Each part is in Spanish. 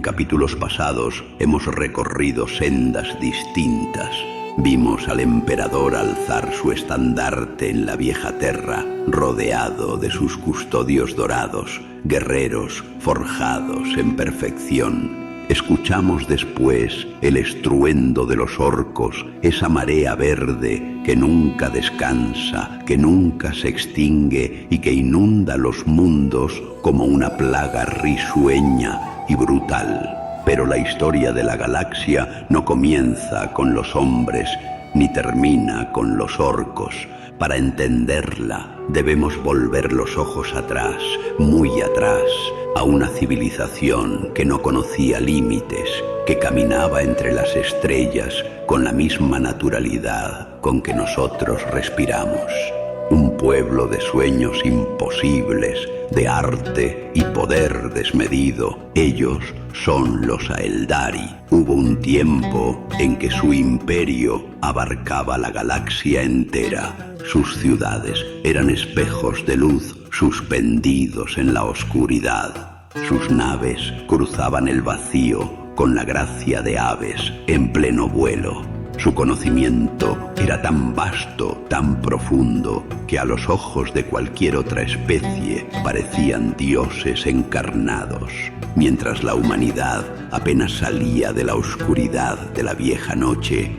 capítulos pasados hemos recorrido sendas distintas. Vimos al emperador alzar su estandarte en la vieja Terra, rodeado de sus custodios dorados, guerreros forjados en perfección. Escuchamos después el estruendo de los orcos, esa marea verde que nunca descansa, que nunca se extingue y que inunda los mundos como una plaga risueña y brutal. Pero la historia de la galaxia no comienza con los hombres ni termina con los orcos. Para entenderla debemos volver los ojos atrás, muy atrás, a una civilización que no conocía límites, que caminaba entre las estrellas con la misma naturalidad con que nosotros respiramos. Un pueblo de sueños imposibles, de arte y poder desmedido. Ellos son los Aeldari. Hubo un tiempo en que su imperio abarcaba la galaxia entera. Sus ciudades eran espejos de luz suspendidos en la oscuridad. Sus naves cruzaban el vacío con la gracia de aves en pleno vuelo. Su conocimiento era tan vasto, tan profundo, que a los ojos de cualquier otra especie parecían dioses encarnados. Mientras la humanidad apenas salía de la oscuridad de la vieja noche,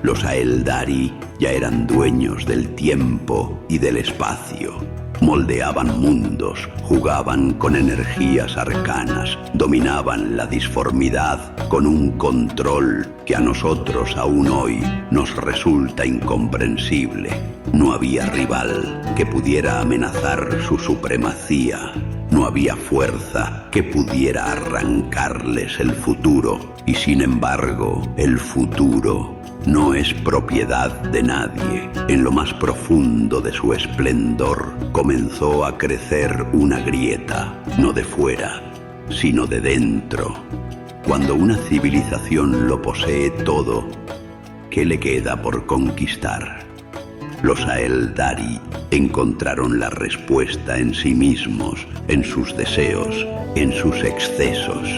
los Aeldari ya eran dueños del tiempo y del espacio. Moldeaban mundos, jugaban con energías arcanas, dominaban la disformidad con un control que a nosotros aún hoy nos resulta incomprensible. No había rival que pudiera amenazar su supremacía. No había fuerza que pudiera arrancarles el futuro. Y sin embargo, el futuro no es propiedad de nadie. En lo más profundo de su esplendor comenzó a crecer una grieta, no de fuera, sino de dentro. Cuando una civilización lo posee todo, ¿qué le queda por conquistar? Los Aeldari encontraron la respuesta en sí mismos, en sus deseos, en sus excesos.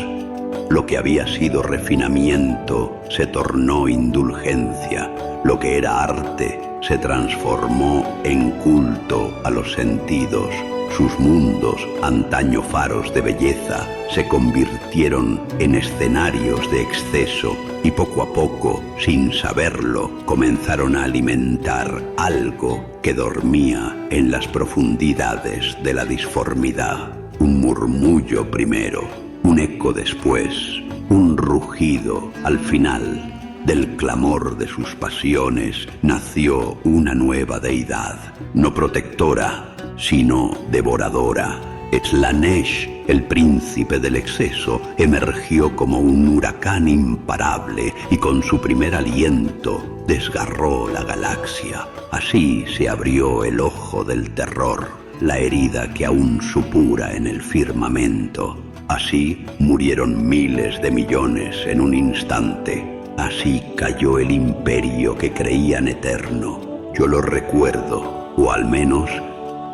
Lo que había sido refinamiento se tornó indulgencia. Lo que era arte se transformó en culto a los sentidos. Sus mundos, antaño faros de belleza, se convirtieron en escenarios de exceso y poco a poco, sin saberlo, comenzaron a alimentar algo que dormía en las profundidades de la disformidad. Un murmullo primero, un eco después, un rugido al final. Del clamor de sus pasiones nació una nueva deidad, no protectora, sino devoradora. Slanesh, el príncipe del exceso, emergió como un huracán imparable y con su primer aliento desgarró la galaxia. Así se abrió el ojo del terror, la herida que aún supura en el firmamento. Así murieron miles de millones en un instante. Así cayó el imperio que creían eterno. Yo lo recuerdo, o al menos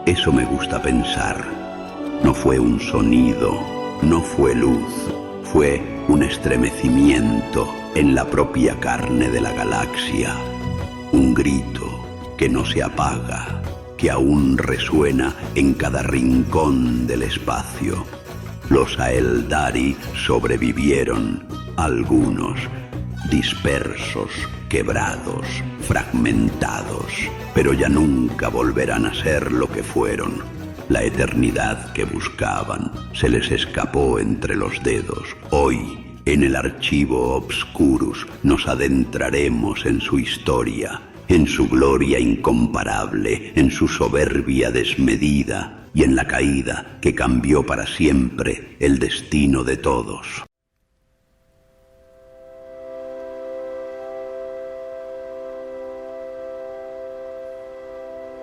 eso me gusta pensar. No fue un sonido, no fue luz, fue un estremecimiento en la propia carne de la galaxia. Un grito que no se apaga, que aún resuena en cada rincón del espacio. Los Aeldari sobrevivieron, algunos dispersos, quebrados, fragmentados, pero ya nunca volverán a ser lo que fueron. La eternidad que buscaban se les escapó entre los dedos. Hoy, en el archivo Obscurus, nos adentraremos en su historia, en su gloria incomparable, en su soberbia desmedida y en la caída que cambió para siempre el destino de todos.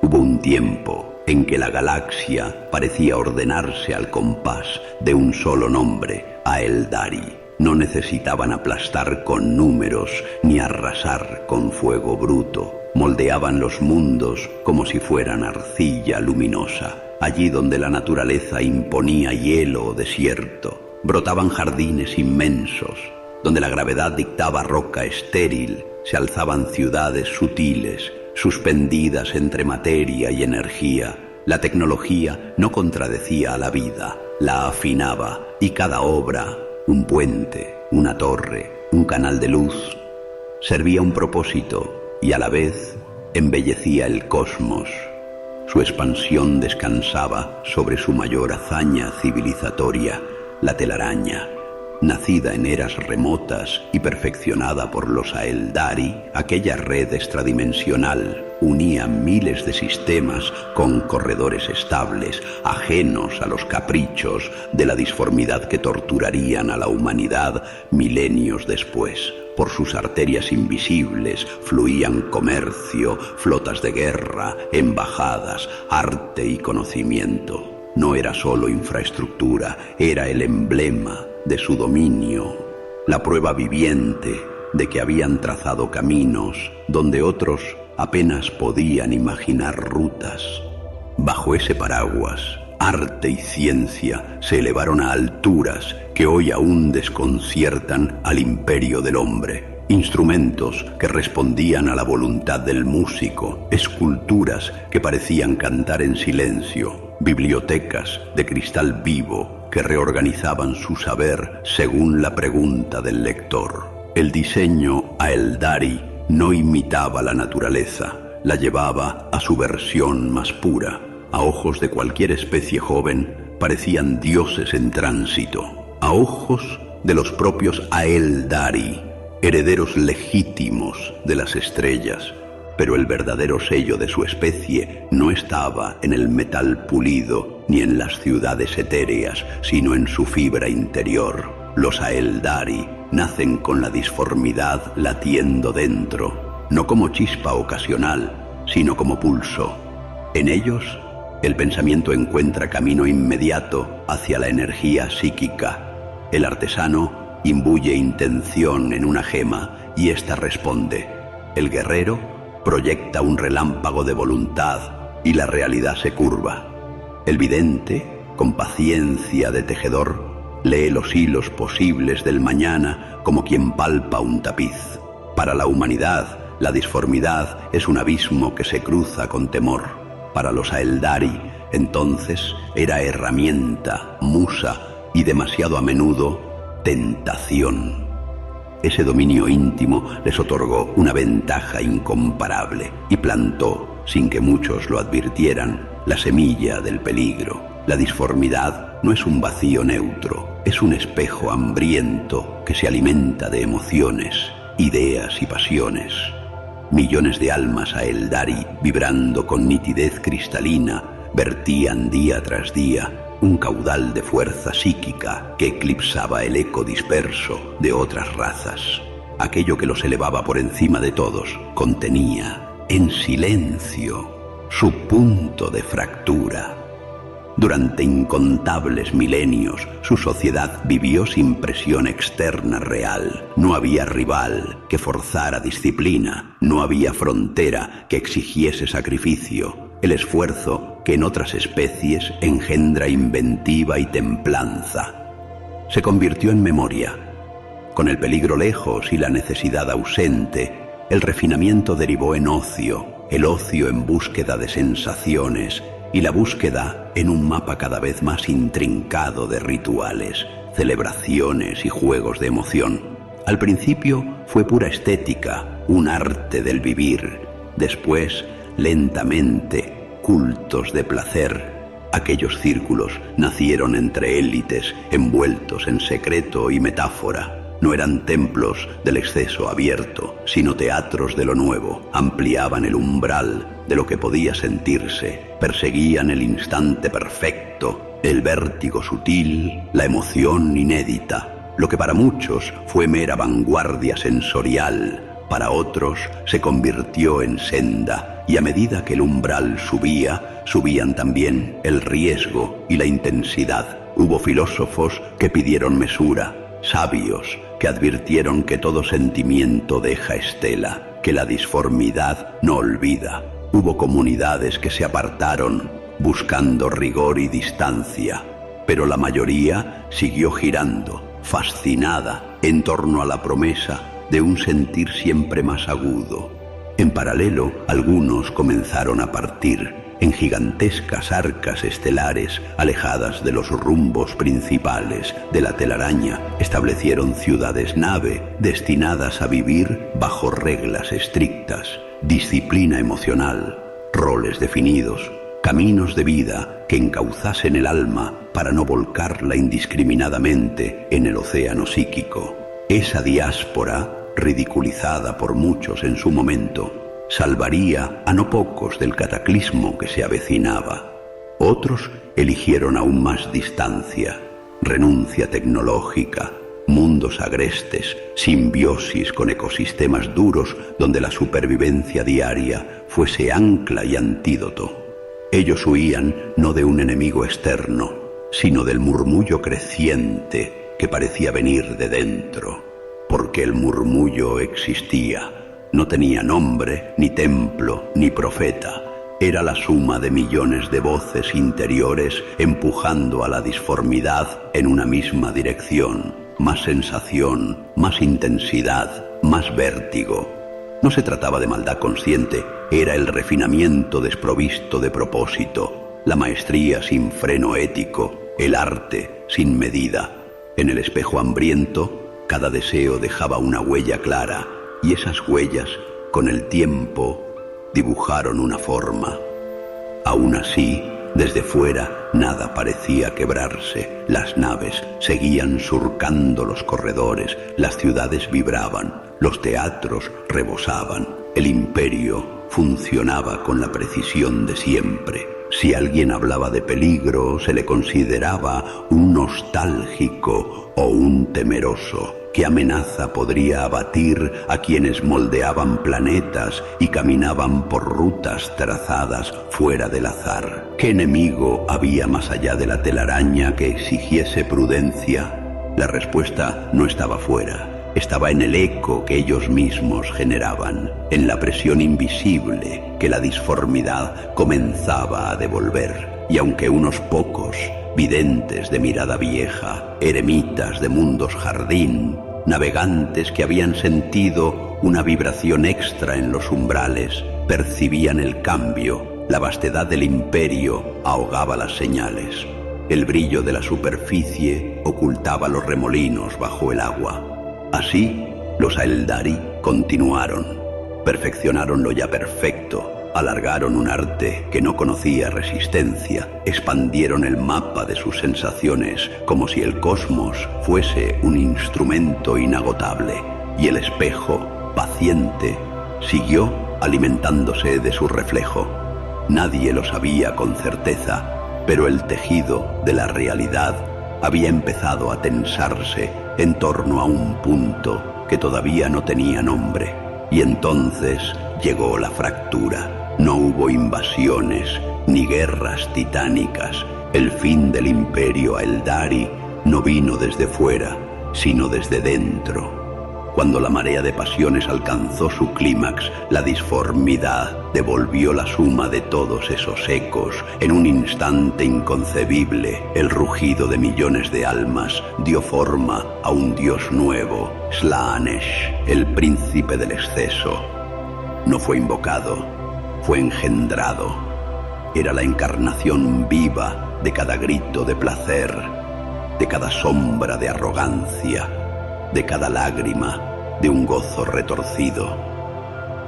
Hubo un tiempo en que la galaxia parecía ordenarse al compás de un solo nombre, Aeldari. No necesitaban aplastar con números ni arrasar con fuego bruto. Moldeaban los mundos como si fueran arcilla luminosa. Allí donde la naturaleza imponía hielo o desierto, Brotaban jardines inmensos, donde la gravedad dictaba roca estéril, se alzaban ciudades sutiles, suspendidas entre materia y energía. La tecnología no contradecía a la vida, la afinaba, y cada obra, un puente, una torre, un canal de luz, servía un propósito y a la vez embellecía el cosmos. Su expansión descansaba sobre su mayor hazaña civilizatoria, la telaraña. Nacida en eras remotas y perfeccionada por los Aeldari, aquella red extradimensional unía miles de sistemas con corredores estables, ajenos a los caprichos de la disformidad que torturarían a la humanidad milenios después. Por sus arterias invisibles fluían comercio, flotas de guerra, embajadas, arte y conocimiento. No era solo infraestructura, era el emblema de su dominio, la prueba viviente de que habían trazado caminos donde otros apenas podían imaginar rutas. Bajo ese paraguas, arte y ciencia se elevaron a alturas que hoy aún desconciertan al imperio del hombre. Instrumentos que respondían a la voluntad del músico, esculturas que parecían cantar en silencio, bibliotecas de cristal vivo que reorganizaban su saber según la pregunta del lector. El diseño Aeldari no imitaba la naturaleza, la llevaba a su versión más pura. A ojos de cualquier especie joven parecían dioses en tránsito. A ojos de los propios Aeldari, herederos legítimos de las estrellas. Pero el verdadero sello de su especie no estaba en el metal pulido ni en las ciudades etéreas, sino en su fibra interior. Los Aeldari nacen con la disformidad latiendo dentro, no como chispa ocasional, sino como pulso. En ellos, el pensamiento encuentra camino inmediato hacia la energía psíquica. El artesano imbuye intención en una gema y ésta responde. El guerrero proyecta un relámpago de voluntad y la realidad se curva. El vidente, con paciencia de tejedor, lee los hilos posibles del mañana como quien palpa un tapiz. Para la humanidad, la disformidad es un abismo que se cruza con temor. Para los Aeldari, entonces, era herramienta, musa y demasiado a menudo, tentación. Ese dominio íntimo les otorgó una ventaja incomparable y plantó, sin que muchos lo advirtieran, la semilla del peligro. La disformidad no es un vacío neutro, es un espejo hambriento que se alimenta de emociones, ideas y pasiones. Millones de almas Aeldari, vibrando con nitidez cristalina, vertían día tras día un caudal de fuerza psíquica que eclipsaba el eco disperso de otras razas. Aquello que los elevaba por encima de todos contenía, en silencio, su punto de fractura. Durante incontables milenios, su sociedad vivió sin presión externa real. No había rival que forzara disciplina, no había frontera que exigiese sacrificio. El esfuerzo que en otras especies engendra inventiva y templanza. Se convirtió en memoria. Con el peligro lejos y la necesidad ausente, el refinamiento derivó en ocio, el ocio en búsqueda de sensaciones y la búsqueda en un mapa cada vez más intrincado de rituales, celebraciones y juegos de emoción. Al principio fue pura estética, un arte del vivir. Después, lentamente, cultos de placer. Aquellos círculos nacieron entre élites envueltos en secreto y metáfora. No eran templos del exceso abierto, sino teatros de lo nuevo. Ampliaban el umbral de lo que podía sentirse. Perseguían el instante perfecto, el vértigo sutil, la emoción inédita. Lo que para muchos fue mera vanguardia sensorial, para otros se convirtió en senda, y a medida que el umbral subía, subían también el riesgo y la intensidad. Hubo filósofos que pidieron mesura, sabios que advirtieron que todo sentimiento deja estela, que la disformidad no olvida. Hubo comunidades que se apartaron, buscando rigor y distancia, pero la mayoría siguió girando, fascinada, en torno a la promesa de un sentir siempre más agudo. En paralelo, algunos comenzaron a partir en gigantescas arcas estelares alejadas de los rumbos principales de la telaraña. Establecieron ciudades-nave destinadas a vivir bajo reglas estrictas, disciplina emocional, roles definidos, caminos de vida que encauzasen el alma para no volcarla indiscriminadamente en el océano psíquico. Esa diáspora, ridiculizada por muchos en su momento, salvaría a no pocos del cataclismo que se avecinaba. Otros eligieron aún más distancia, renuncia tecnológica, mundos agrestes, simbiosis con ecosistemas duros donde la supervivencia diaria fuese ancla y antídoto. Ellos huían no de un enemigo externo, sino del murmullo creciente que parecía venir de dentro, porque el murmullo existía. No tenía nombre, ni templo, ni profeta. Era la suma de millones de voces interiores empujando a la disformidad en una misma dirección. Más sensación, más intensidad, más vértigo. No se trataba de maldad consciente, era el refinamiento desprovisto de propósito, la maestría sin freno ético, el arte sin medida. En el espejo hambriento, cada deseo dejaba una huella clara, y esas huellas, con el tiempo, dibujaron una forma. Aún así, desde fuera, nada parecía quebrarse. Las naves seguían surcando los corredores, las ciudades vibraban, los teatros rebosaban, el imperio funcionaba con la precisión de siempre. Si alguien hablaba de peligro, se le consideraba un nostálgico o un temeroso. ¿Qué amenaza podría abatir a quienes moldeaban planetas y caminaban por rutas trazadas fuera del azar? ¿Qué enemigo había más allá de la telaraña que exigiese prudencia? La respuesta no estaba fuera, estaba en el eco que ellos mismos generaban, en la presión invisible que la disformidad comenzaba a devolver. Y aunque unos pocos, videntes de mirada vieja, eremitas de mundos jardín, navegantes que habían sentido una vibración extra en los umbrales, percibían el cambio, la vastedad del imperio ahogaba las señales. El brillo de la superficie ocultaba los remolinos bajo el agua. Así, los Aeldari continuaron, perfeccionaron lo ya perfecto, alargaron un arte que no conocía resistencia, expandieron el mapa de sus sensaciones como si el cosmos fuese un instrumento inagotable, y el espejo, paciente, siguió alimentándose de su reflejo. Nadie lo sabía con certeza, pero el tejido de la realidad había empezado a tensarse en torno a un punto que todavía no tenía nombre, y entonces llegó la fractura. No hubo invasiones ni guerras titánicas. El fin del imperio Aeldari no vino desde fuera, sino desde dentro. Cuando la marea de pasiones alcanzó su clímax, la disformidad devolvió la suma de todos esos ecos. En un instante inconcebible, el rugido de millones de almas dio forma a un dios nuevo, Slaanesh, el príncipe del exceso. No fue invocado, fue engendrado. Era la encarnación viva de cada grito de placer, de cada sombra de arrogancia, de cada lágrima de un gozo retorcido.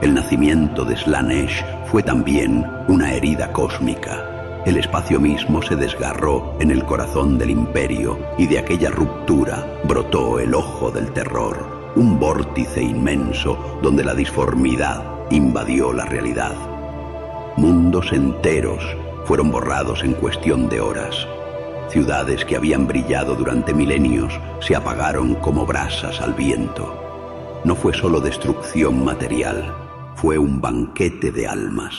El nacimiento de Slaanesh fue también una herida cósmica. El espacio mismo se desgarró en el corazón del imperio y de aquella ruptura brotó el ojo del terror, un vórtice inmenso donde la disformidad invadió la realidad. Mundos enteros fueron borrados en cuestión de horas. Ciudades que habían brillado durante milenios se apagaron como brasas al viento. No fue solo destrucción material, fue un banquete de almas.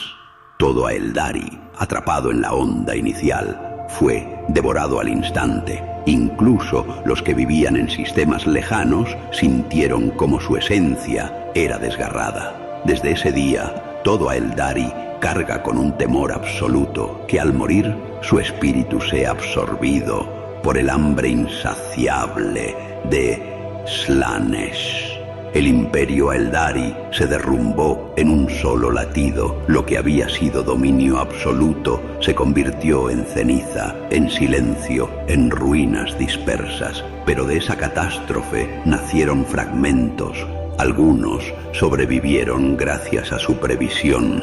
Todo Aeldari, atrapado en la onda inicial, fue devorado al instante. Incluso los que vivían en sistemas lejanos sintieron como su esencia era desgarrada. Desde ese día, todo Aeldari carga con un temor absoluto que al morir su espíritu sea absorbido por el hambre insaciable de Slaanesh. El imperio Aeldari se derrumbó en un solo latido. Lo que había sido dominio absoluto se convirtió en ceniza, en silencio, en ruinas dispersas. Pero de esa catástrofe nacieron fragmentos. Algunos sobrevivieron gracias a su previsión.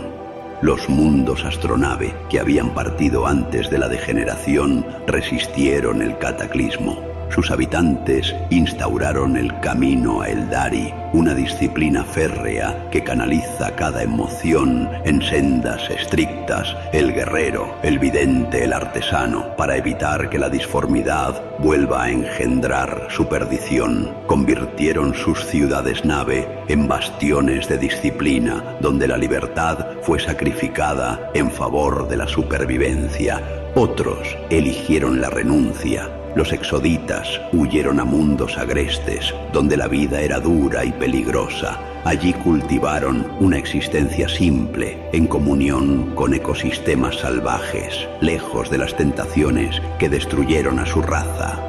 Los mundos astronave, que habían partido antes de la degeneración, resistieron el cataclismo. Sus habitantes instauraron el camino Aeldari, una disciplina férrea que canaliza cada emoción en sendas estrictas, el guerrero, el vidente, el artesano, para evitar que la disformidad vuelva a engendrar su perdición. Convirtieron sus ciudades-nave en bastiones de disciplina, donde la libertad fue sacrificada en favor de la supervivencia. Otros eligieron la renuncia. Los exoditas huyeron a mundos agrestes, donde la vida era dura y peligrosa. Allí cultivaron una existencia simple, en comunión con ecosistemas salvajes, lejos de las tentaciones que destruyeron a su raza.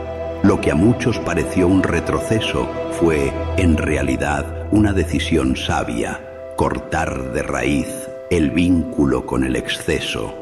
Lo que a muchos pareció un retroceso fue, en realidad, una decisión sabia: cortar de raíz el vínculo con el exceso.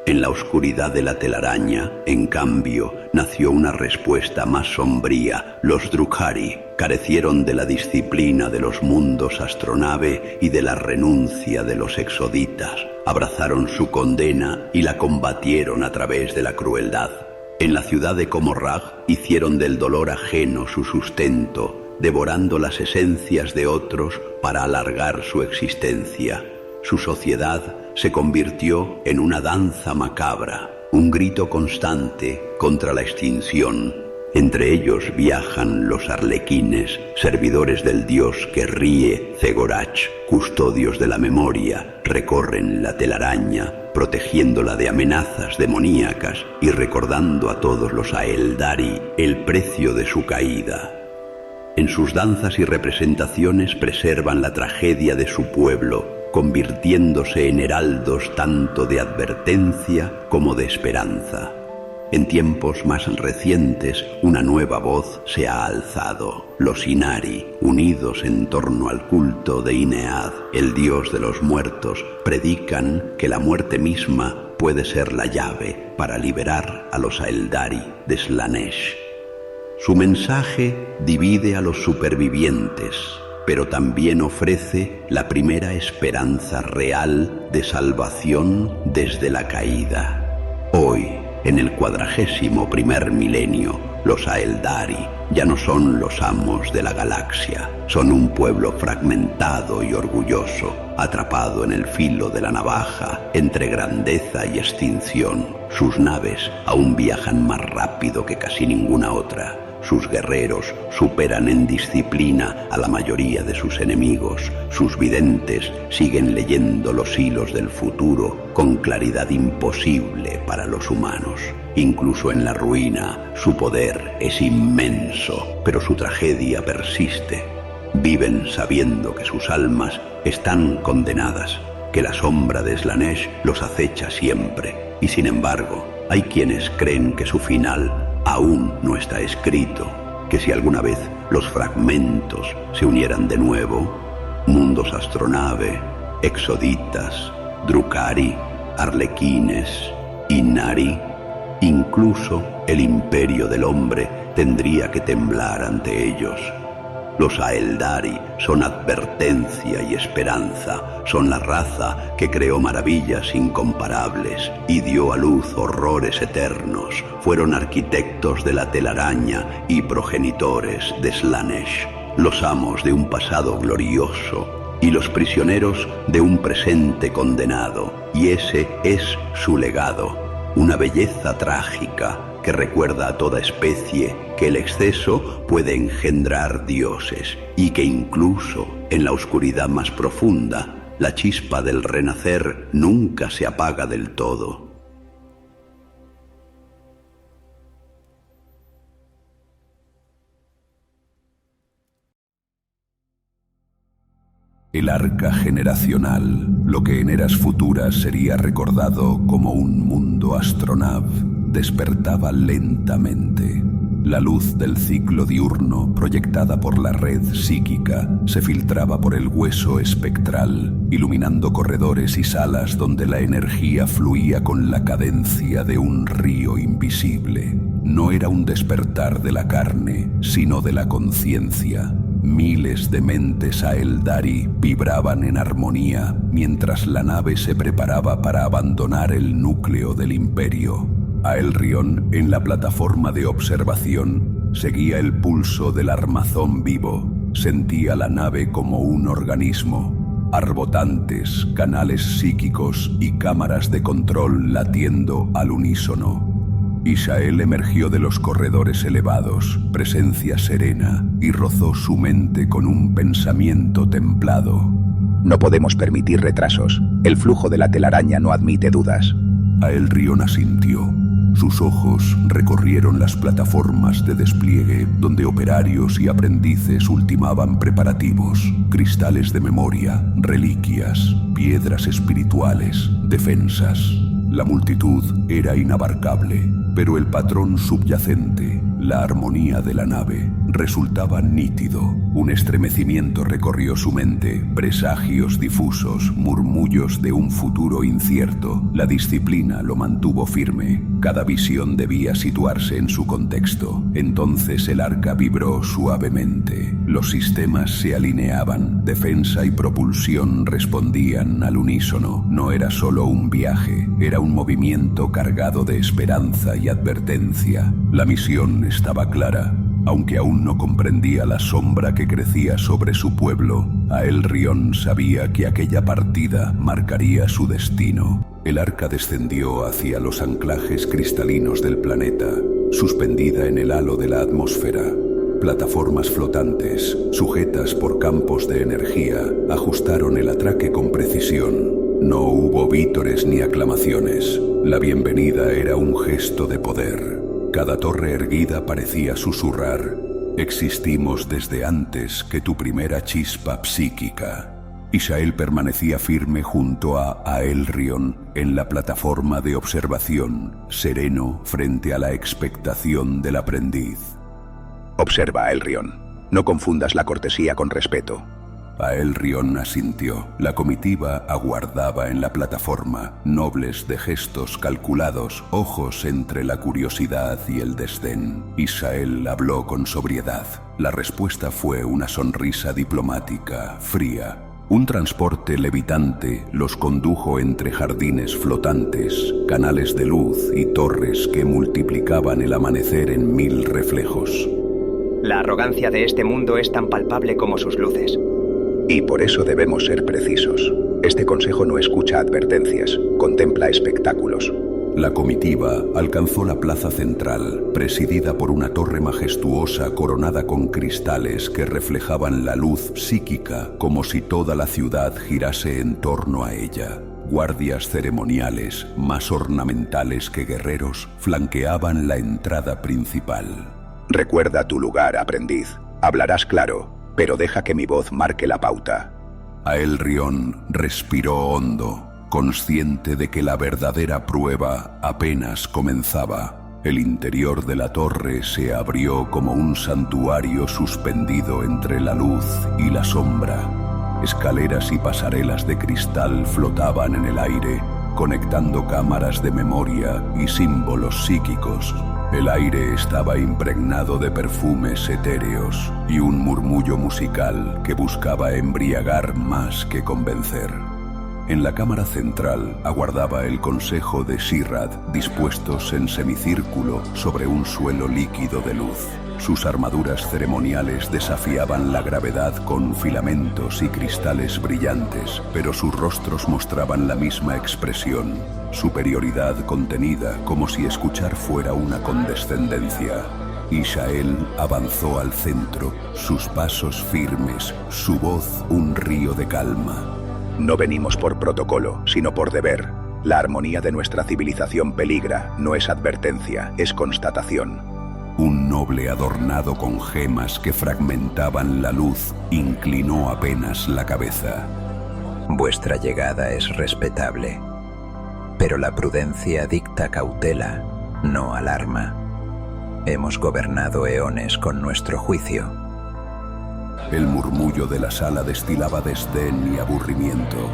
En la oscuridad de la telaraña, en cambio, nació una respuesta más sombría. Los Drukhari carecieron de la disciplina de los mundos astronave y de la renuncia de los exoditas. Abrazaron su condena y la combatieron a través de la crueldad. En la ciudad de Comorrag hicieron del dolor ajeno su sustento, devorando las esencias de otros para alargar su existencia. Su sociedad se convirtió en una danza macabra, un grito constante contra la extinción. Entre ellos viajan los arlequines, servidores del dios que ríe, Zegorach, custodios de la memoria. Recorren la telaraña, protegiéndola de amenazas demoníacas y recordando a todos los Aeldari el precio de su caída. En sus danzas y representaciones preservan la tragedia de su pueblo, convirtiéndose en heraldos tanto de advertencia como de esperanza. En tiempos más recientes, una nueva voz se ha alzado. Los Inari, unidos en torno al culto de Inead, el dios de los muertos, predican que la muerte misma puede ser la llave para liberar a los Aeldari de Slaanesh. Su mensaje divide a los supervivientes, pero también ofrece la primera esperanza real de salvación desde la caída. Hoy, en el 41º milenio, los Aeldari ya no son los amos de la galaxia, son un pueblo fragmentado y orgulloso, atrapado en el filo de la navaja entre grandeza y extinción. Sus naves aún viajan más rápido que casi ninguna otra. Sus guerreros superan en disciplina a la mayoría de sus enemigos. Sus videntes siguen leyendo los hilos del futuro con claridad imposible para los humanos. Incluso en la ruina, su poder es inmenso, pero su tragedia persiste. Viven sabiendo que sus almas están condenadas, que la sombra de Slaanesh los acecha siempre. Y sin embargo, hay quienes creen que su final aún no está escrito, que si alguna vez los fragmentos se unieran de nuevo, mundos astronave, exoditas, Drukhari, arlequines, Inari, incluso el imperio del hombre tendría que temblar ante ellos. Los Aeldari son advertencia y esperanza, son la raza que creó maravillas incomparables y dio a luz horrores eternos, fueron arquitectos de la telaraña y progenitores de Slaanesh, los amos de un pasado glorioso y los prisioneros de un presente condenado, y ese es su legado, una belleza trágica que recuerda a toda especie que el exceso puede engendrar dioses y que incluso en la oscuridad más profunda, la chispa del renacer nunca se apaga del todo. El arca generacional, lo que en eras futuras sería recordado como un mundo astronav, despertaba lentamente. La luz del ciclo diurno, proyectada por la red psíquica, se filtraba por el hueso espectral, iluminando corredores y salas donde la energía fluía con la cadencia de un río invisible. No era un despertar de la carne, sino de la conciencia. Miles de mentes Aeldari vibraban en armonía mientras la nave se preparaba para abandonar el núcleo del imperio. Aelrion, en la plataforma de observación, seguía el pulso del armazón vivo. Sentía la nave como un organismo. Arbotantes, canales psíquicos y cámaras de control latiendo al unísono. Ishael emergió de los corredores elevados, presencia serena, y rozó su mente con un pensamiento templado. No podemos permitir retrasos. El flujo de la telaraña no admite dudas. Aelrion asintió. Sus ojos recorrieron las plataformas de despliegue donde operarios y aprendices ultimaban preparativos, cristales de memoria, reliquias, piedras espirituales, defensas. La multitud era inabarcable, pero el patrón subyacente, la armonía de la nave, resultaba nítido. Un estremecimiento recorrió su mente, presagios difusos, murmullos de un futuro incierto. La disciplina lo mantuvo firme. Cada visión debía situarse en su contexto. Entonces el arca vibró suavemente. Los sistemas se alineaban. Defensa y propulsión respondían al unísono. No era solo un viaje, era un movimiento cargado de esperanza y advertencia. La misión estaba clara. Aunque aún no comprendía la sombra que crecía sobre su pueblo, Aelrion sabía que aquella partida marcaría su destino. El arca descendió hacia los anclajes cristalinos del planeta, suspendida en el halo de la atmósfera. Plataformas flotantes, sujetas por campos de energía, ajustaron el atraque con precisión. No hubo vítores ni aclamaciones. La bienvenida era un gesto de poder. Cada torre erguida parecía susurrar: existimos desde antes que tu primera chispa psíquica. Ishael permanecía firme junto a Aelrion en la plataforma de observación, sereno frente a la expectación del aprendiz. Observa, Aelrion. No confundas la cortesía con respeto. Aelrion asintió. La comitiva aguardaba en la plataforma, nobles de gestos calculados, ojos entre la curiosidad y el desdén. Ishael habló con sobriedad. La respuesta fue una sonrisa diplomática, fría. Un transporte levitante los condujo entre jardines flotantes, canales de luz y torres que multiplicaban el amanecer en 1000 reflejos. La arrogancia de este mundo es tan palpable como sus luces. Y por eso debemos ser precisos. Este consejo no escucha advertencias, contempla espectáculos. La comitiva alcanzó la plaza central, presidida por una torre majestuosa coronada con cristales que reflejaban la luz psíquica como si toda la ciudad girase en torno a ella. Guardias ceremoniales, más ornamentales que guerreros, flanqueaban la entrada principal. Recuerda tu lugar, aprendiz. Hablarás claro, pero deja que mi voz marque la pauta. Aelrion respiró hondo, consciente de que la verdadera prueba apenas comenzaba. El interior de la torre se abrió como un santuario suspendido entre la luz y la sombra. Escaleras y pasarelas de cristal flotaban en el aire, conectando cámaras de memoria y símbolos psíquicos. El aire estaba impregnado de perfumes etéreos y un murmullo musical que buscaba embriagar más que convencer. En la cámara central aguardaba el consejo de Shirad, dispuestos en semicírculo sobre un suelo líquido de luz. Sus armaduras ceremoniales desafiaban la gravedad con filamentos y cristales brillantes, pero sus rostros mostraban la misma expresión, superioridad contenida, como si escuchar fuera una condescendencia. Ishael avanzó al centro, sus pasos firmes, su voz un río de calma. No venimos por protocolo, sino por deber. La armonía de nuestra civilización peligra, no es advertencia, es constatación. Un noble adornado con gemas que fragmentaban la luz inclinó apenas la cabeza. Vuestra llegada es respetable, pero la prudencia dicta cautela. no al arma. Hemos gobernado eones con nuestro juicio. El murmullo de la sala destilaba desdén y aburrimiento.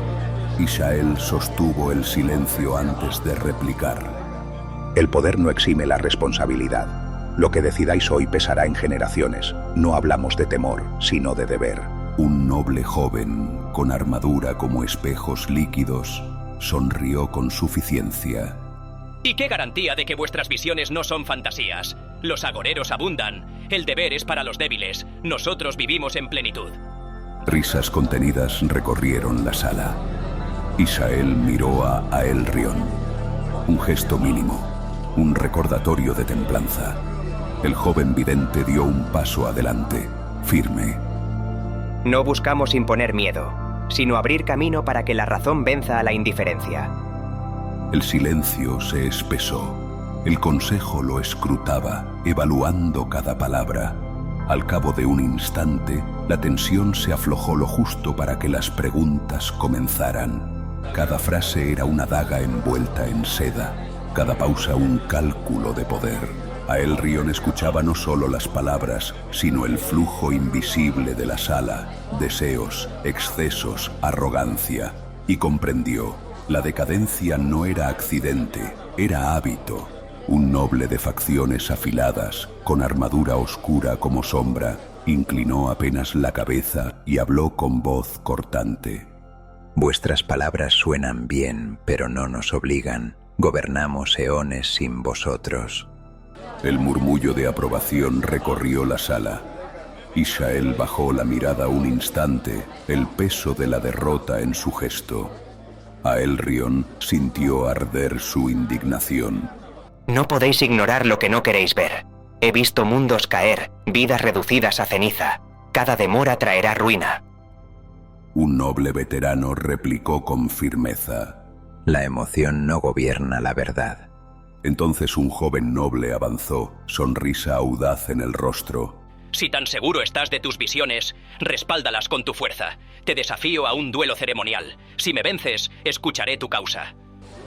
Ishael sostuvo el silencio antes de replicar. El poder no exime la responsabilidad. Lo que decidáis hoy pesará en generaciones. No hablamos de temor, sino de deber. Un noble joven, con armadura como espejos líquidos, sonrió con suficiencia. ¿Y qué garantía de que vuestras visiones no son fantasías? Los agoreros abundan. El deber es para los débiles. Nosotros vivimos en plenitud. Risas contenidas recorrieron la sala. Ishael miró a Aelrion. Un gesto mínimo, un recordatorio de templanza. El joven vidente dio un paso adelante, firme. No buscamos imponer miedo, sino abrir camino para que la razón venza a la indiferencia. El silencio se espesó. El consejo lo escrutaba, evaluando cada palabra. Al cabo de un instante, la tensión se aflojó lo justo para que las preguntas comenzaran. Cada frase era una daga envuelta en seda, cada pausa un cálculo de poder. Aelrion escuchaba no solo las palabras, sino el flujo invisible de la sala, deseos, excesos, arrogancia, y comprendió. La decadencia no era accidente, era hábito. Un noble de facciones afiladas, con armadura oscura como sombra, inclinó apenas la cabeza y habló con voz cortante. Vuestras palabras suenan bien, pero no nos obligan. Gobernamos eones sin vosotros. El murmullo de aprobación recorrió la sala. Ishael bajó la mirada un instante, el peso de la derrota en su gesto. Aelrion sintió arder su indignación. No podéis ignorar lo que no queréis ver. He visto mundos caer, vidas reducidas a ceniza. Cada demora traerá ruina. Un noble veterano replicó con firmeza. La emoción no gobierna la verdad. Entonces un joven noble avanzó, sonrisa audaz en el rostro. Si tan seguro estás de tus visiones, respáldalas con tu fuerza. Te desafío a un duelo ceremonial. Si me vences, escucharé tu causa.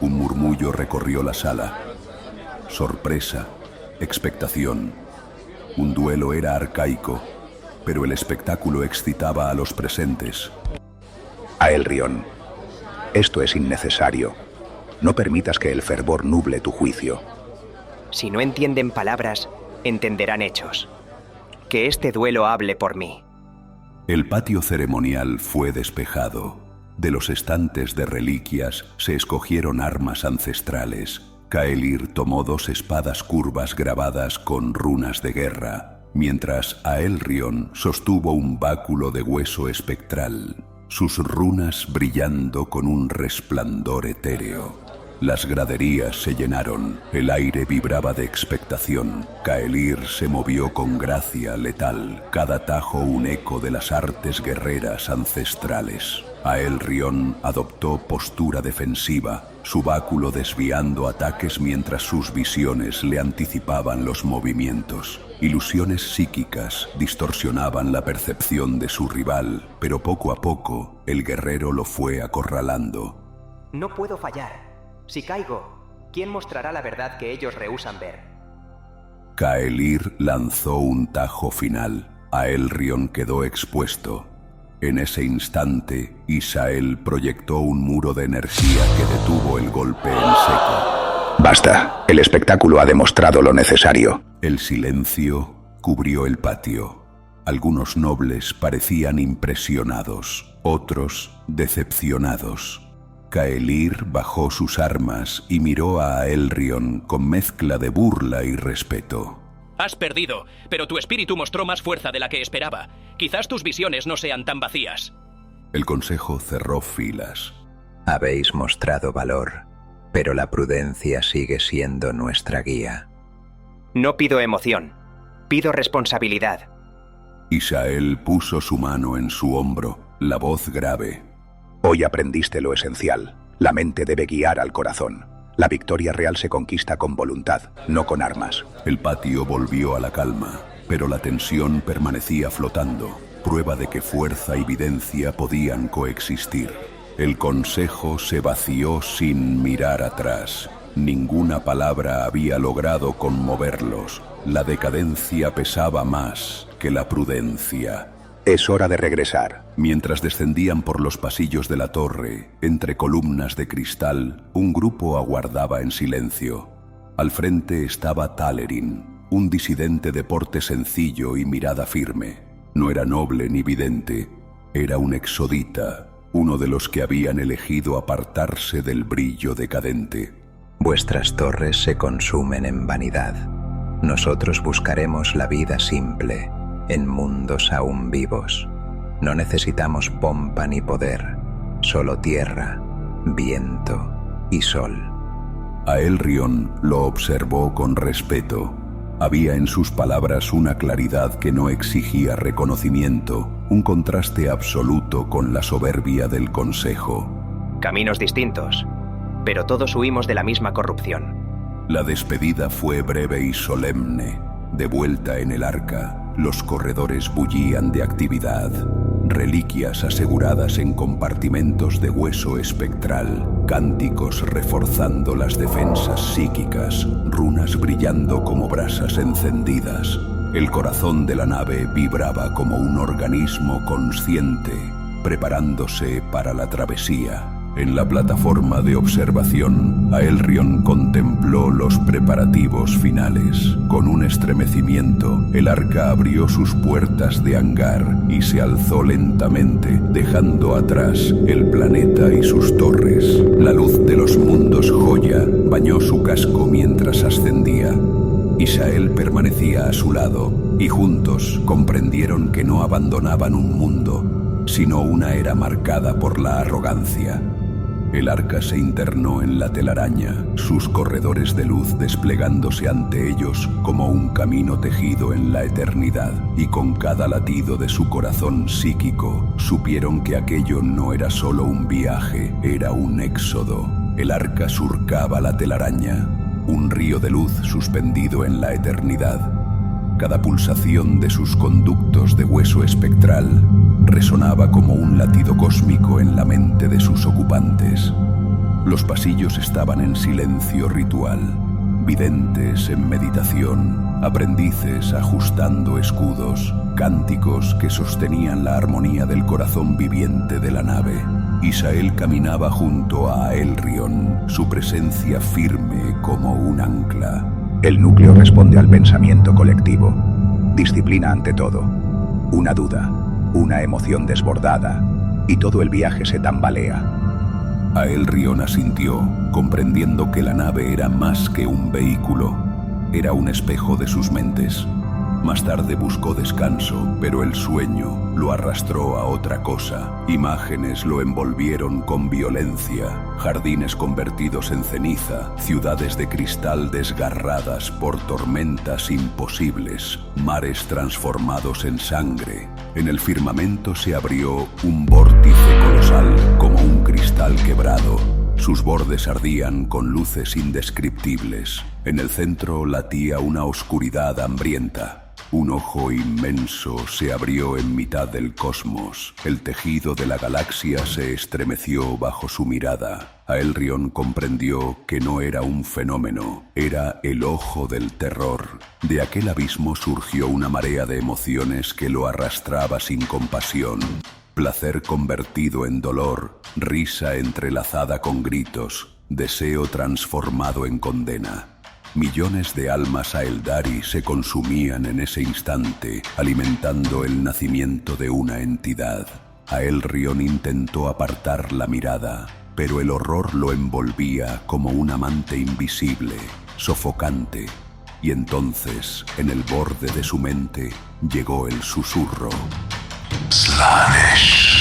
Un murmullo recorrió la sala. Sorpresa, expectación. Un duelo era arcaico, pero el espectáculo excitaba a los presentes. Aelrion, esto es innecesario. No permitas que el fervor nuble tu juicio. Si no entienden palabras, entenderán hechos. Que este duelo hable por mí. El patio ceremonial fue despejado. De los estantes de reliquias se escogieron armas ancestrales. Caelir tomó 2 espadas curvas grabadas con runas de guerra, mientras Aelrion sostuvo un báculo de hueso espectral, sus runas brillando con un resplandor etéreo. Las graderías se llenaron, el aire vibraba de expectación. Caelir se movió con gracia letal, cada tajo un eco de las artes guerreras ancestrales. Aelrion adoptó postura defensiva, su báculo desviando ataques mientras sus visiones le anticipaban los movimientos. Ilusiones psíquicas distorsionaban la percepción de su rival, pero poco a poco el guerrero lo fue acorralando. No puedo fallar. Si caigo, ¿quién mostrará la verdad que ellos rehúsan ver? Caelir lanzó un tajo final. Aelrion quedó expuesto. En ese instante, Ishael proyectó un muro de energía que detuvo el golpe en seco. Basta, el espectáculo ha demostrado lo necesario. El silencio cubrió el patio. Algunos nobles parecían impresionados, otros decepcionados. Caelir bajó sus armas y miró a Aelrion con mezcla de burla y respeto. Has perdido, pero tu espíritu mostró más fuerza de la que esperaba. Quizás tus visiones no sean tan vacías. El consejo cerró filas. Habéis mostrado valor, pero la prudencia sigue siendo nuestra guía. No pido emoción, pido responsabilidad. Ishael puso su mano en su hombro, la voz grave. Hoy aprendiste lo esencial. La mente debe guiar al corazón. La victoria real se conquista con voluntad, no con armas. El patio volvió a la calma, pero la tensión permanecía flotando, prueba de que fuerza y evidencia podían coexistir. El consejo se vació sin mirar atrás. Ninguna palabra había logrado conmoverlos. La decadencia pesaba más que la prudencia. Es hora de regresar. Mientras descendían por los pasillos de la torre, entre columnas de cristal, un grupo aguardaba en silencio. Al frente estaba Talerin, un disidente de porte sencillo y mirada firme. No era noble ni vidente, era un exodita, uno de los que habían elegido apartarse del brillo decadente. Vuestras torres se consumen en vanidad. Nosotros buscaremos la vida simple, en mundos aún vivos. No necesitamos pompa ni poder, solo tierra, viento y sol. Aelrion lo observó con respeto. Había en sus palabras una claridad que no exigía reconocimiento, un contraste absoluto con la soberbia del consejo. Caminos distintos, pero todos huimos de la misma corrupción. La despedida fue breve y solemne. De vuelta en el arca, los corredores bullían de actividad. Reliquias aseguradas en compartimentos de hueso espectral, cánticos reforzando las defensas psíquicas, runas brillando como brasas encendidas. El corazón de la nave vibraba como un organismo consciente, preparándose para la travesía. En la plataforma de observación, Aelrion contempló los preparativos finales. Con un estremecimiento, el arca abrió sus puertas de hangar y se alzó lentamente, dejando atrás el planeta y sus torres. La luz de los mundos joya bañó su casco mientras ascendía. Isael permanecía a su lado, y juntos comprendieron que no abandonaban un mundo, sino una era marcada por la arrogancia. El arca se internó en la telaraña, sus corredores de luz desplegándose ante ellos como un camino tejido en la eternidad, y con cada latido de su corazón psíquico supieron que aquello no era solo un viaje, era un éxodo. El arca surcaba la telaraña, un río de luz suspendido en la eternidad. Cada pulsación de sus conductos de hueso espectral resonaba como un latido cósmico en la mente de sus ocupantes. Los pasillos estaban en silencio ritual, videntes en meditación, aprendices ajustando escudos, cánticos que sostenían la armonía del corazón viviente de la nave. Isael caminaba junto a Aelrion, su presencia firme como un ancla. El núcleo responde al pensamiento colectivo. Disciplina ante todo. Una duda, una emoción desbordada, y todo el viaje se tambalea. Aelrion asintió, comprendiendo que la nave era más que un vehículo. Era un espejo de sus mentes. Más tarde buscó descanso, pero el sueño lo arrastró a otra cosa. Imágenes lo envolvieron con violencia, jardines convertidos en ceniza, ciudades de cristal desgarradas por tormentas imposibles, mares transformados en sangre. En el firmamento se abrió un vórtice colosal, como un cristal quebrado. Sus bordes ardían con luces indescriptibles. En el centro latía una oscuridad hambrienta. Un ojo inmenso se abrió en mitad del cosmos. El tejido de la galaxia se estremeció bajo su mirada. Aelrion comprendió que no era un fenómeno, era el ojo del terror. De aquel abismo surgió una marea de emociones que lo arrastraba sin compasión. Placer convertido en dolor, risa entrelazada con gritos, deseo transformado en condena. Millones de almas Aeldari se consumían en ese instante, alimentando el nacimiento de una entidad. Aelrion intentó apartar la mirada, pero el horror lo envolvía como un amante invisible, sofocante. Y entonces, en el borde de su mente, llegó el susurro. Slanesh.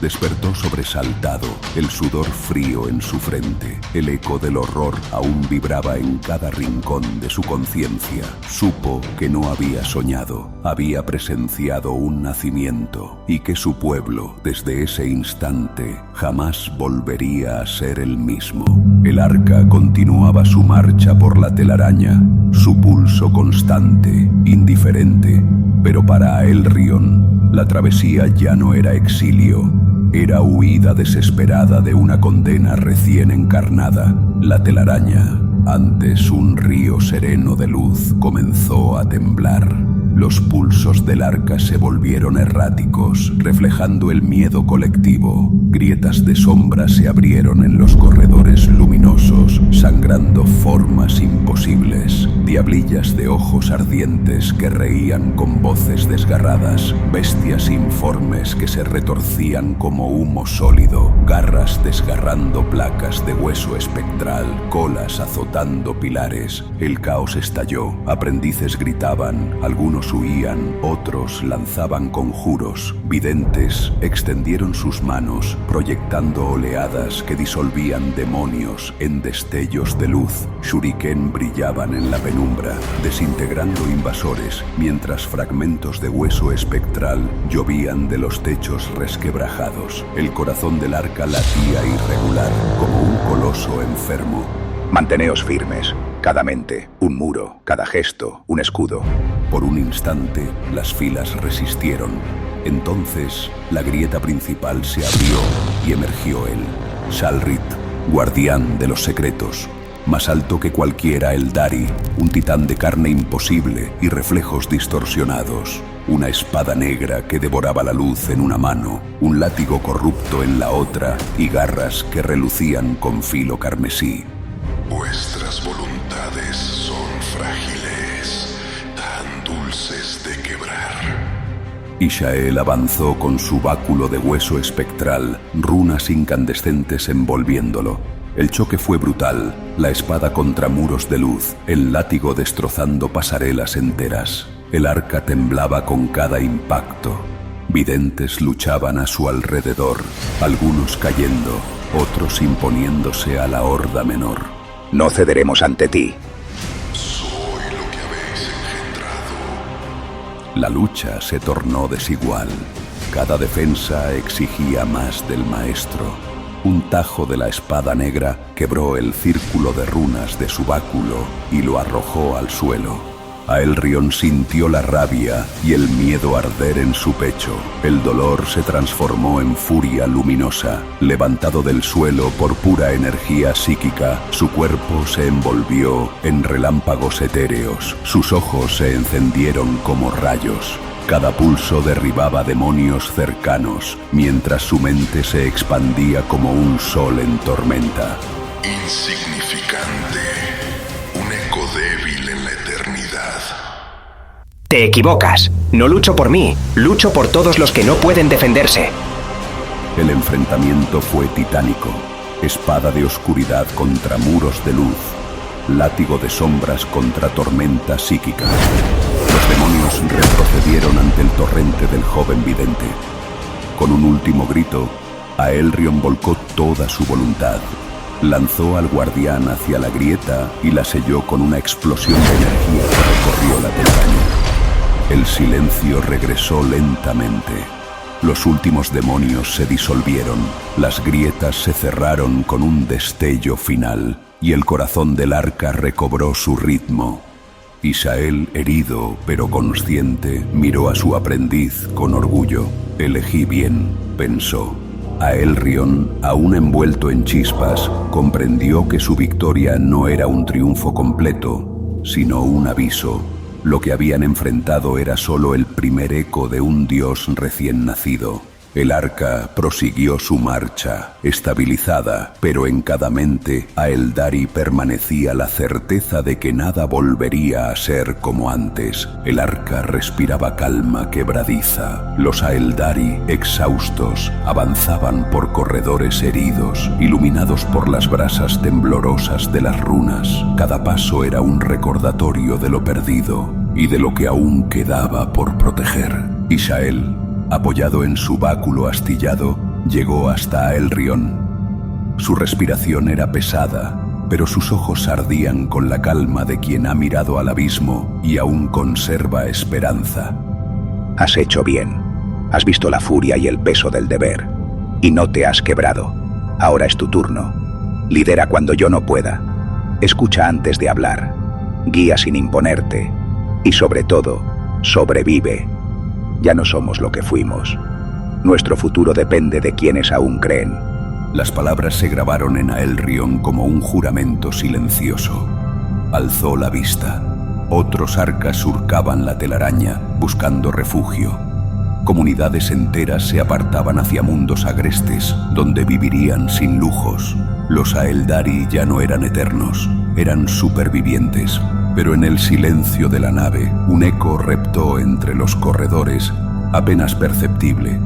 Despertó sobresaltado, el sudor frío en su frente. El eco del horror aún vibraba en cada rincón de su conciencia. Supo que no había soñado, había presenciado un nacimiento, y que su pueblo, desde ese instante, jamás volvería a ser el mismo. El arca continuaba su marcha por la telaraña, su pulso constante, indiferente, pero para Aelrion, la travesía ya no era exilio. Era huida desesperada de una condena recién encarnada. La telaraña, antes un río sereno de luz, comenzó a temblar. Los pulsos del arca se volvieron erráticos, reflejando el miedo colectivo. Grietas de sombra se abrieron en los corredores luminosos, sangrando formas imposibles. Diablillas de ojos ardientes que reían con voces desgarradas. Bestias informes que se retorcían como humo sólido. Garras desgarrando placas de hueso espectral. Colas azotando pilares. El caos estalló. Aprendices gritaban. Algunos huían, otros lanzaban conjuros. Videntes extendieron sus manos, proyectando oleadas que disolvían demonios en destellos de luz. Shuriken brillaban en la penumbra, desintegrando invasores, mientras fragmentos de hueso espectral llovían de los techos resquebrajados. El corazón del arca latía irregular, como un coloso enfermo. Manteneos firmes. Cada mente, un muro, cada gesto, un escudo. Por un instante, las filas resistieron. Entonces, la grieta principal se abrió y emergió él, Shalrit, guardián de los secretos. Más alto que cualquiera Eldari, un titán de carne imposible y reflejos distorsionados. Una espada negra que devoraba la luz en una mano, un látigo corrupto en la otra y garras que relucían con filo carmesí. Vuestras voluntades son frágiles, tan dulces de quebrar. Ishael avanzó con su báculo de hueso espectral, runas incandescentes envolviéndolo. El choque fue brutal, la espada contra muros de luz, el látigo destrozando pasarelas enteras. El arca temblaba con cada impacto. Videntes luchaban a su alrededor, algunos cayendo, otros imponiéndose a la horda menor. No cederemos ante ti. Soy lo que habéis engendrado. La lucha se tornó desigual. Cada defensa exigía más del maestro. Un tajo de la espada negra quebró el círculo de runas de su báculo y lo arrojó al suelo. Aelrion sintió la rabia y el miedo arder en su pecho. El dolor se transformó en furia luminosa. Levantado del suelo por pura energía psíquica, su cuerpo se envolvió en relámpagos etéreos. Sus ojos se encendieron como rayos. Cada pulso derribaba demonios cercanos, mientras su mente se expandía como un sol en tormenta. Insignificante, un eco débil en la eternidad. Te equivocas. No lucho por mí, lucho por todos los que no pueden defenderse. El enfrentamiento fue titánico. Espada de oscuridad contra muros de luz. Látigo de sombras contra tormenta psíquica. Los demonios retrocedieron ante el torrente del joven vidente. Con un último grito, Aelrion volcó toda su voluntad. Lanzó al guardián hacia la grieta y la selló con una explosión de energía que recorrió la telaraña. El silencio regresó lentamente. Los últimos demonios se disolvieron, las grietas se cerraron con un destello final, y el corazón del arca recobró su ritmo. Ishael, herido pero consciente, miró a su aprendiz con orgullo. Elegí bien, pensó. Aelrion, aún envuelto en chispas, comprendió que su victoria no era un triunfo completo, sino un aviso. Lo que habían enfrentado era solo el primer eco de un dios recién nacido. El arca prosiguió su marcha, estabilizada, pero en cada mente a Eldari permanecía la certeza de que nada volvería a ser como antes. El arca respiraba calma quebradiza. Los Aeldari, exhaustos, avanzaban por corredores heridos, iluminados por las brasas temblorosas de las runas. Cada paso era un recordatorio de lo perdido y de lo que aún quedaba por proteger. Ishael, apoyado en su báculo astillado, llegó hasta Aelrion. Su respiración era pesada, pero sus ojos ardían con la calma de quien ha mirado al abismo y aún conserva esperanza. Has hecho bien. Has visto la furia y el peso del deber. Y no te has quebrado. Ahora es tu turno. Lidera cuando yo no pueda. Escucha antes de hablar. Guía sin imponerte. Y sobre todo, sobrevive. Ya no somos lo que fuimos. Nuestro futuro depende de quienes aún creen. Las palabras se grabaron en Aelrion como un juramento silencioso. Alzó la vista. Otros arcas surcaban la telaraña, buscando refugio. Comunidades enteras se apartaban hacia mundos agrestes, donde vivirían sin lujos. Los Aeldari ya no eran eternos, eran supervivientes. Pero en el silencio de la nave, un eco reptó entre los corredores, apenas perceptible,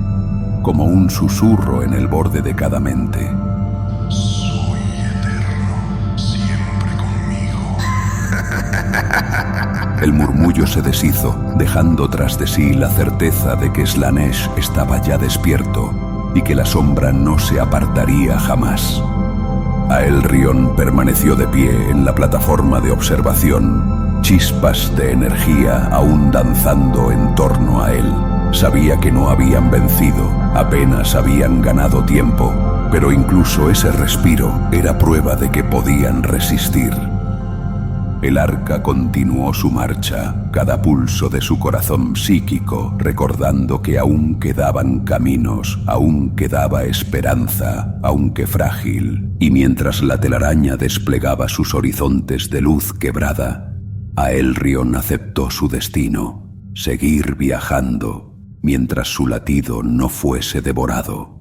como un susurro en el borde de cada mente. Soy eterno, siempre conmigo. El murmullo se deshizo, dejando tras de sí la certeza de que Slaanesh estaba ya despierto y que la sombra no se apartaría jamás. Aelrion permaneció de pie en la plataforma de observación, chispas de energía aún danzando en torno a él. Sabía que no habían vencido, apenas habían ganado tiempo, pero incluso ese respiro era prueba de que podían resistir. El arca continuó su marcha, cada pulso de su corazón psíquico recordando que aún quedaban caminos, aún quedaba esperanza, aunque frágil, y mientras la telaraña desplegaba sus horizontes de luz quebrada, Aelrion aceptó su destino, seguir viajando, mientras su latido no fuese devorado.